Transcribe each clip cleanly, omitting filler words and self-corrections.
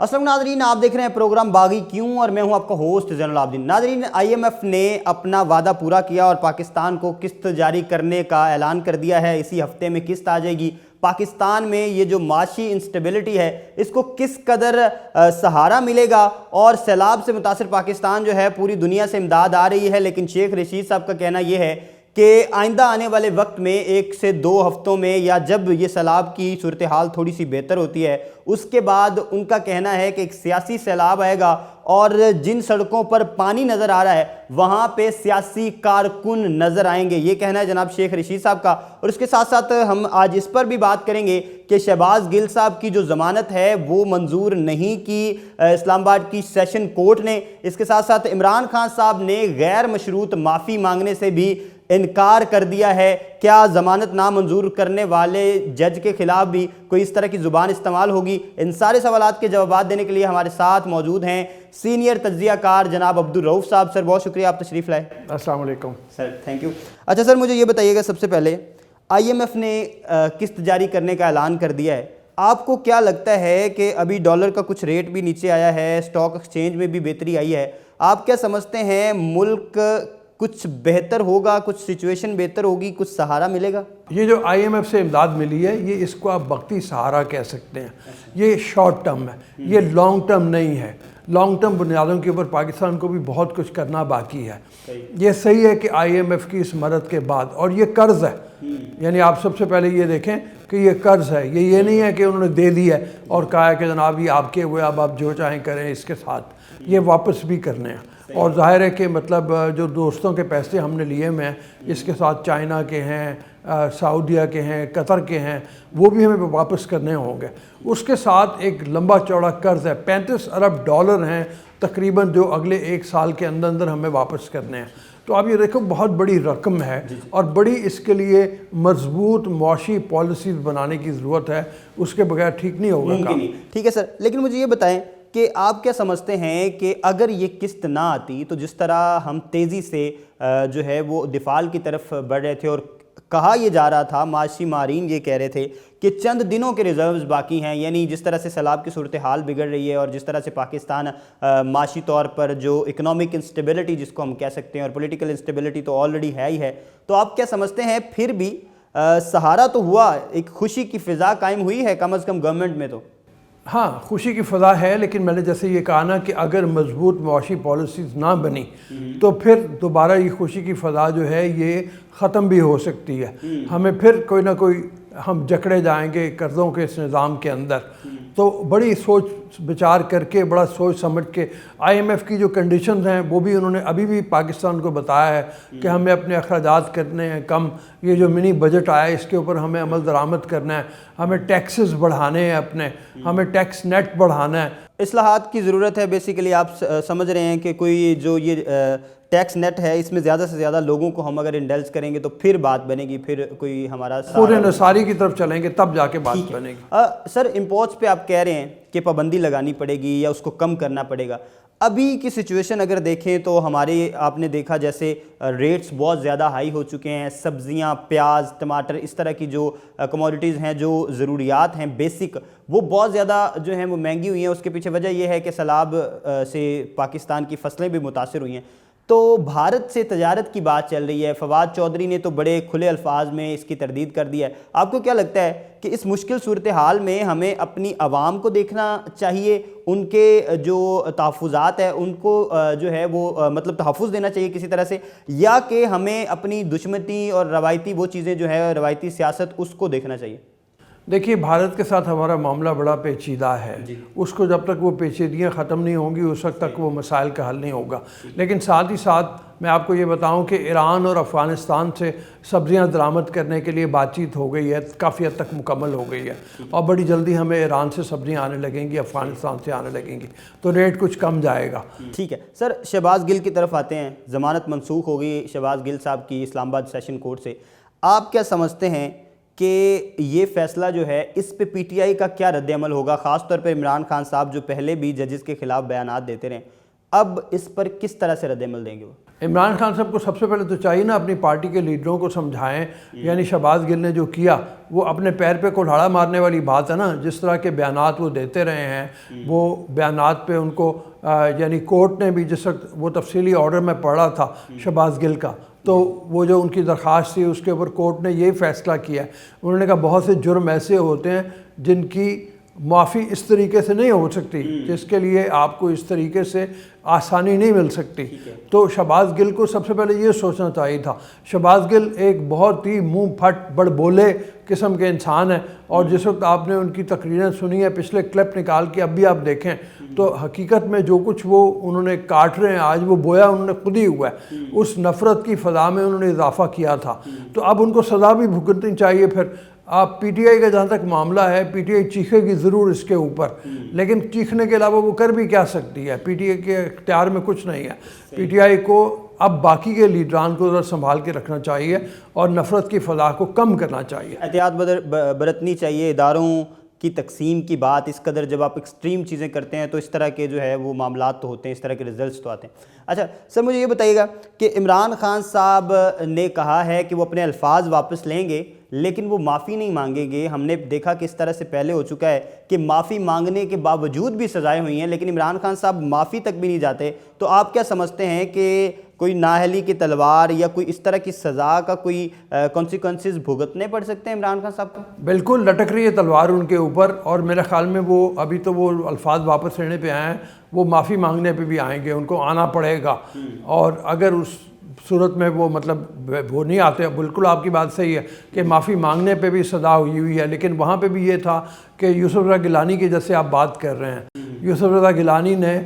अस्सलाम नाज़रीन, आप देख रहे हैं प्रोग्राम बागी क्यों और मैं हूं आपका होस्ट ज़ैनुल आबिदीन। नाज़रीन, IMF ने अपना वादा पूरा किया और पाकिस्तान को किस्त जारी करने का ऐलान कर दिया है। इसी हफ्ते में किस्त आ जाएगी। पाकिस्तान में ये जो माशी इंस्टेबिलिटी है इसको किस कदर सहारा मिलेगा और सैलाब से मुतासर पाकिस्तान जो है पूरी दुनिया से इमदाद आ रही है, लेकिन शेख रशीद साहब का कहना ये है कि आइंदा आने वाले वक्त में 1 से 2 हफ्तों में या जब ये सैलाब की सूरत हाल थोड़ी सी बेहतर होती है उसके बाद उनका कहना है कि एक सियासी सैलाब आएगा और जिन सड़कों पर पानी नज़र आ रहा है वहाँ पे सियासी कारकुन नज़र आएंगे। ये कहना है जनाब शेख रशीद साहब का। और उसके साथ साथ हम आज इस पर भी बात करेंगे कि शहबाज गिल साहब की जो ज़मानत है वो मंजूर नहीं की इस्लामाबाद की सेशन कोर्ट ने। इसके साथ साथ इमरान खान साहब ने गैर मशरूत माफ़ी मांगने से भी इनकार कर दिया है। क्या ज़मानत नामंजूर करने वाले जज के ख़िलाफ़ भी कोई इस तरह की ज़ुबान इस्तेमाल होगी? इन सारे सवालात के जवाब देने के लिए हमारे साथ मौजूद हैं सीनियर तज्ज़ियाकार जनाब अब्दुल रऊफ़ साहब। सर, बहुत शुक्रिया, आप तशरीफ़ लाए। अस्सलाम वालेकुम सर, थैंक यू। अच्छा सर, मुझे ये बताइएगा, सबसे पहले IMF ने किस्त जारी करने का ऐलान कर दिया है। आपको क्या लगता है कि अभी डॉलर का कुछ रेट भी नीचे आया है, स्टॉक एक्सचेंज में भी बेहतरी आई है, आप क्या समझते हैं मुल्क कुछ बेहतर होगा, कुछ सिचुएशन बेहतर होगी, कुछ सहारा मिलेगा? ये जो IMF से इमदाद मिली है ये इसको आप वक्ती सहारा कह सकते हैं। ये शॉर्ट टर्म है, ये लॉन्ग टर्म नहीं है। लॉन्ग टर्म बुनियादों के ऊपर पाकिस्तान को भी बहुत कुछ करना बाकी है। ये सही है कि IMF की इस मदद के बाद, और ये कर्ज़ है, यानी आप सबसे पहले ये देखें कि ये कर्ज़ है। ये नहीं है कि उन्होंने दे दी है और कहा है कि जनाब ये आपके हुए, अब आप जो चाहें करें इसके साथ। ये वापस भी करने हैं और ज़ाहिर है कि मतलब जो दोस्तों के पैसे हमने लिए हुए हैं, इसके साथ चाइना के हैं, सऊदीया के हैं, कतर के हैं, वो भी हमें वापस करने होंगे। उसके साथ एक लंबा चौड़ा कर्ज़ है, 35 अरब डॉलर हैं तकरीबन, जो अगले 1 साल के अंदर अंदर हमें वापस करने हैं। तो आप ये देखो बहुत बड़ी रकम है और बड़ी इसके लिए मजबूत मुआशी पॉलिसीज़ बनाने की ज़रूरत है, उसके बगैर ठीक नहीं होगा काम। ठीक है सर, लेकिन मुझे ये बताएं कि आप क्या समझते हैं कि अगर ये किस्त ना आती तो जिस तरह हम तेज़ी से जो है वो दिफाल की तरफ बढ़ रहे थे और कहा यह जा रहा था, माशी मारीन ये कह रहे थे कि चंद दिनों के रिजर्व्स बाकी हैं, यानी जिस तरह से सैलाब की सूरत हाल बिगड़ रही है और जिस तरह से पाकिस्तान माशी तौर पर जो इकनॉमिक इंस्टेबिलिटी जिसको हम कह सकते हैं और पॉलिटिकल इंस्टेबिलिटी तो ऑलरेडी है ही है, तो आप क्या समझते हैं फिर भी सहारा तो हुआ, एक खुशी की फ़िज़ा कायम हुई है कम अज़ कम गवर्नमेंट में? तो हाँ, खुशी की फ़ज़ा है, लेकिन मैंने जैसे ये कहा ना कि अगर मजबूत मुआशी पॉलिसीज़ ना बनी तो फिर दोबारा ये खुशी की फ़ज़ा जो है ये ख़त्म भी हो सकती है। हमें फिर कोई ना कोई हम जकड़े जाएंगे कर्ज़ों के इस निज़ाम के अंदर। तो बड़ी सोच विचार करके, बड़ा सोच समझ के IMF की जो कंडीशंस हैं वो भी उन्होंने अभी भी पाकिस्तान को बताया है कि हमें अपने अखराजात करने हैं कम, ये जो मिनी बजट आया इसके ऊपर हमें अमल दरामद करना है, हमें टैक्सेस बढ़ाने हैं अपने, हमें टैक्स नेट बढ़ाना है। इस्लाहात की ज़रूरत है बेसिकली। आप समझ रहे हैं कि कोई जो ये टैक्स नेट है इसमें ज़्यादा से ज़्यादा लोगों को हम अगर इंडल्ज करेंगे तो फिर बात बनेगी, फिर कोई हमारा पूरे नसारी की तरफ चलेंगे तब जाके बात बनेगी। सर, इंपोर्ट्स पे आप कह रहे हैं कि पाबंदी लगानी पड़ेगी या उसको कम करना पड़ेगा। अभी की सिचुएशन अगर देखें तो हमारे, आपने देखा जैसे रेट्स बहुत ज़्यादा हाई हो चुके हैं। सब्ज़ियाँ, प्याज, टमाटर, इस तरह की जो कमोडिटीज़ हैं, जो ज़रूरियात हैं बेसिक, वो बहुत ज़्यादा जो हैं वो महंगी हुई हैं। उसके पीछे वजह यह है कि सैलाब से पाकिस्तान की फसलें भी मुतासर हुई हैं। तो भारत से तजारत की बात चल रही है। फवाद चौधरी ने तो बड़े खुले अल्फाज में इसकी तरदीद कर दिया है। आपको क्या लगता है कि इस मुश्किल सूरत हाल में हमें अपनी आवाम को देखना चाहिए, उनके जो तहफ़्फ़ुज़ात है उनको जो है वो मतलब तहफ़्फ़ुज़ देना चाहिए किसी तरह से, या कि हमें अपनी दुश्मनी और रवायती वो चीज़ें जो है रवायती सियासत उसको देखना चाहिए? देखिए, भारत के साथ हमारा मामला बड़ा पेचीदा है। उसको जब तक वो पेचीदगियाँ ख़त्म नहीं होंगी उस वक्त तक वो मसाइल का हल नहीं होगा। लेकिन साथ ही साथ मैं आपको ये बताऊं कि ईरान और अफ़गानिस्तान से सब्ज़ियाँ दरामद करने के लिए बातचीत हो गई है, काफ़ी हद तक मुकम्मल हो गई है और बड़ी जल्दी हमें ईरान से सब्ज़ियाँ आने लगेंगी, अफ़गानिस्तान से आने लगेंगी, तो रेट कुछ कम जाएगा। ठीक है सर, शहबाज गिल की तरफ आते हैं। ज़मानत मनसूख हो गई शहबाज गिल साहब की इस्लामाबाद सेशन कोर्ट से। आप क्या समझते हैं कि ये फ़ैसला जो है इस पे PTI का क्या रद्द अमल होगा? ख़ास तौर पर इमरान खान साहब जो पहले भी जजेस के ख़िलाफ़ बयानात देते रहे, اب اس پر کس طرح سے رد عمل دیں گے وہ؟ عمران خان صاحب کو سب سے پہلے تو چاہیے نا اپنی پارٹی کے لیڈروں کو سمجھائیں، یعنی شہباز گل نے جو کیا وہ اپنے پیر پہ کلہاڑا مارنے والی بات ہے نا، جس طرح کے بیانات وہ دیتے رہے ہیں، وہ بیانات پہ ان کو یعنی کورٹ نے بھی جس وقت وہ تفصیلی آرڈر میں پڑھا تھا شہباز گل کا، تو وہ جو ان کی درخواست تھی اس کے اوپر کورٹ نے یہ فیصلہ کیا ہے، انہوں نے کہا بہت سے جرم ایسے ہوتے ہیں جن کی معافی اس طریقے سے نہیں ہو سکتی، جس کے لیے آپ کو اس طریقے سے آسانی نہیں مل سکتی، تو شہباز گل کو سب سے پہلے یہ سوچنا چاہیے تھا۔ شہباز گل ایک بہت ہی منہ پھٹ بڑ بولے قسم کے انسان ہیں، اور جس وقت آپ نے ان کی تقریریں سنی ہیں، پچھلے کلپ نکال کے اب بھی آپ دیکھیں تو حقیقت میں جو کچھ وہ انہوں نے کاٹ رہے ہیں آج، وہ بویا انہوں نے خود ہی ہوا ہے، اس نفرت کی فضا میں انہوں نے اضافہ کیا تھا، تو اب ان کو سزا بھی بھگتنی چاہیے۔ پھر آپ پی ٹی آئی کا جہاں تک معاملہ ہے، پی ٹی آئی چیخے گی ضرور اس کے اوپر، لیکن چیخنے کے علاوہ وہ کر بھی کیا سکتی ہے؟ پی ٹی آئی کے اختیار میں کچھ نہیں ہے۔ پی ٹی آئی کو اب باقی کے لیڈران کو ذرا سنبھال کے رکھنا چاہیے اور نفرت کی فضا کو کم کرنا چاہیے، احتیاط برتنی چاہیے۔ اداروں کی تقسیم کی بات اس قدر جب آپ ایکسٹریم چیزیں کرتے ہیں تو اس طرح کے جو ہے وہ معاملات تو ہوتے ہیں، اس طرح کے ریزلٹس تو آتے ہیں۔ اچھا سر، مجھے یہ بتائیے گا کہ عمران خان صاحب نے کہا ہے کہ وہ اپنے الفاظ واپس لیں گے لیکن وہ معافی نہیں مانگیں گے۔ ہم نے دیکھا کہ اس طرح سے پہلے ہو چکا ہے کہ معافی مانگنے کے باوجود بھی سزائیں ہوئی ہیں، لیکن عمران خان صاحب معافی تک بھی نہیں جاتے، تو آپ کیا سمجھتے ہیں کہ کوئی نااہلی کی تلوار یا کوئی اس طرح کی سزا کا کوئی کانسیکوینسز بھگتنے پڑ سکتے ہیں عمران خان صاحب کو؟ بالکل لٹک رہی ہے تلوار ان کے اوپر، اور میرے خیال میں وہ ابھی تو وہ الفاظ واپس لینے پہ آئے ہیں، وہ معافی مانگنے پہ بھی آئیں گے، ان کو آنا پڑے گا، اور اگر اس صورت میں وہ مطلب وہ نہیں آتے، بالکل آپ کی بات صحیح ہے کہ معافی مانگنے پہ بھی سزا ہوئی ہے، لیکن وہاں پہ بھی یہ تھا کہ یوسف رضا گیلانی کی جیسے آپ بات کر رہے ہیں، یوسف رضا گیلانی نے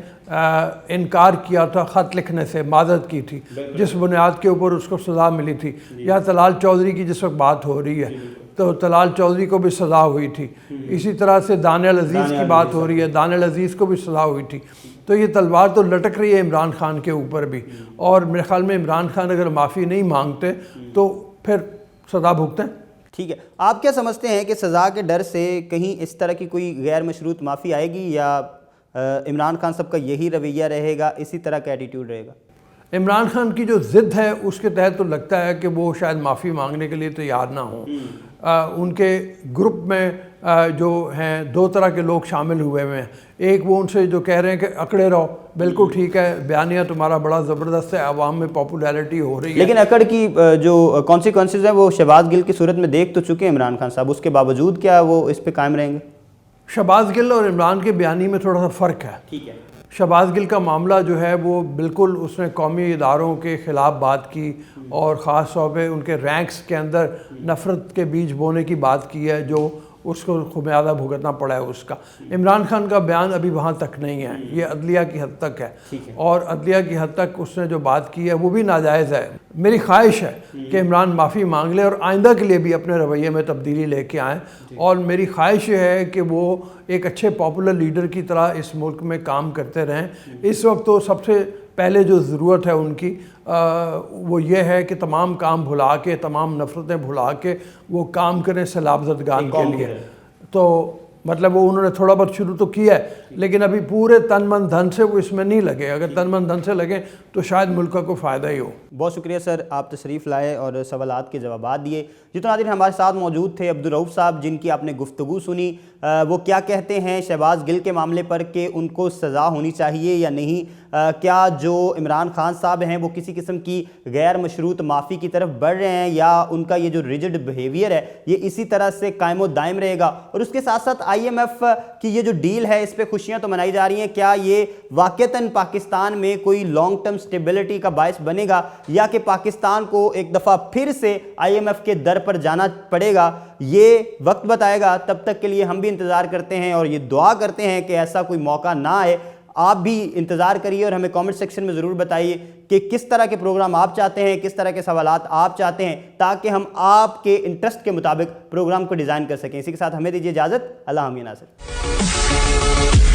انکار کیا تھا خط لکھنے سے، معذرت کی تھی جس بنیاد کے اوپر اس کو سزا ملی تھی، یا طلال چودھری کی جس وقت بات ہو رہی ہے تو طلال چودھری کو بھی سزا ہوئی تھی، اسی طرح سے دانیال عزیز کی بات ہو رہی ہے، دانیال عزیز کو بھی سزا ہوئی تھی، تو یہ تلوار تو لٹک رہی ہے عمران خان کے اوپر بھی، اور میرے خیال میں عمران خان اگر معافی نہیں مانگتے تو پھر سزا بھگتیں۔ ٹھیک ہے، آپ کیا سمجھتے ہیں کہ سزا کے ڈر سے کہیں اس طرح کی کوئی غیر مشروط معافی آئے گی، یا عمران خان صاحب کا یہی رویہ رہے گا، اسی طرح کا ایٹیٹیوڈ رہے گا؟ عمران خان کی جو ضد ہے اس کے تحت تو لگتا ہے کہ وہ شاید معافی مانگنے کے لیے تیار نہ ہوں۔ ان کے گروپ میں جو ہیں دو طرح کے لوگ شامل ہوئے ہیں، ایک وہ ان سے جو کہہ رہے ہیں کہ اکڑے رہو، بالکل ٹھیک ہے، بیانیہ تمہارا بڑا زبردست ہے، عوام میں پاپولیرٹی ہو رہی ہے، لیکن اکڑ کی جو کانسیکوینسز ہیں وہ شہباز گل کی صورت میں دیکھ تو چکے ہیں عمران خان صاحب، اس کے باوجود کیا وہ اس پہ قائم رہیں گے؟ شہباز گل اور عمران کے بیانی میں تھوڑا سا فرق ہے۔ ٹھیک ہے، شہباز گل کا معاملہ جو ہے وہ بالکل اس نے قومی اداروں کے خلاف بات کی، اور خاص طور پہ ان کے رینکس کے اندر نفرت کے بیج بونے کی بات کی ہے، جو اس کو خمیازہ بھگتنا پڑا ہے اس کا۔ عمران خان کا بیان ابھی وہاں تک نہیں ہے، یہ عدلیہ کی حد تک ہے، اور عدلیہ کی حد تک اس نے جو بات کی ہے وہ بھی ناجائز ہے۔ میری خواہش ہے کہ عمران معافی مانگ لے اور آئندہ کے لیے بھی اپنے رویے میں تبدیلی لے کے آئیں، اور میری خواہش یہ ہے کہ وہ ایک اچھے پاپولر لیڈر کی طرح اس ملک میں کام کرتے رہیں۔ اس وقت تو سب سے پہلے جو ضرورت ہے ان کی وہ یہ ہے کہ تمام کام بھلا کے، تمام نفرتیں بھلا کے وہ کام کریں سیلاب زدگان کے لیے۔ تو مطلب وہ انہوں نے تھوڑا بہت شروع تو کیا ہے، لیکن ابھی پورے تن من دھن سے وہ اس میں نہیں لگے، اگر تن من دھن سے لگیں تو شاید ملک کا کوئی فائدہ ہی ہو۔ بہت شکریہ سر، آپ تشریف لائے اور سوالات کے جوابات دیے۔ جتنے ناظرین ہمارے ساتھ موجود تھے، عبدالرؤف صاحب جن کی آپ نے گفتگو سنی، وہ کیا کہتے ہیں شہباز گل کے معاملے پر کہ ان کو سزا ہونی چاہیے یا نہیں، کیا جو عمران خان صاحب ہیں وہ کسی قسم کی غیر مشروط معافی کی طرف بڑھ رہے ہیں، یا ان کا یہ جو ریجڈ بیہیویئر ہے یہ اسی طرح سے قائم و دائم رہے گا، اور اس کے ساتھ ساتھ آئی ایم ایف کی یہ جو ڈیل ہے اس پہ خوشیاں تو منائی جا رہی ہیں، کیا یہ واقعتاً پاکستان میں کوئی لانگ ٹرم سٹیبلٹی کا باعث بنے گا، یا کہ پاکستان کو ایک دفعہ پھر سے آئی ایم ایف کے در پر جانا پڑے گا؟ یہ وقت بتائے گا۔ تب تک کے لیے ہم بھی انتظار کرتے ہیں اور یہ دعا کرتے ہیں کہ ایسا کوئی موقع نہ آئے۔ آپ بھی انتظار کریے اور ہمیں کامنٹ سیکشن میں ضرور بتائیے کہ کس طرح کے پروگرام آپ چاہتے ہیں، کس طرح کے سوالات آپ چاہتے ہیں، تاکہ ہم آپ کے انٹرسٹ کے مطابق پروگرام کو ڈیزائن کر سکیں۔ اسی کے ساتھ ہمیں دیجیے اجازت۔ اللہ حافظ ناصر۔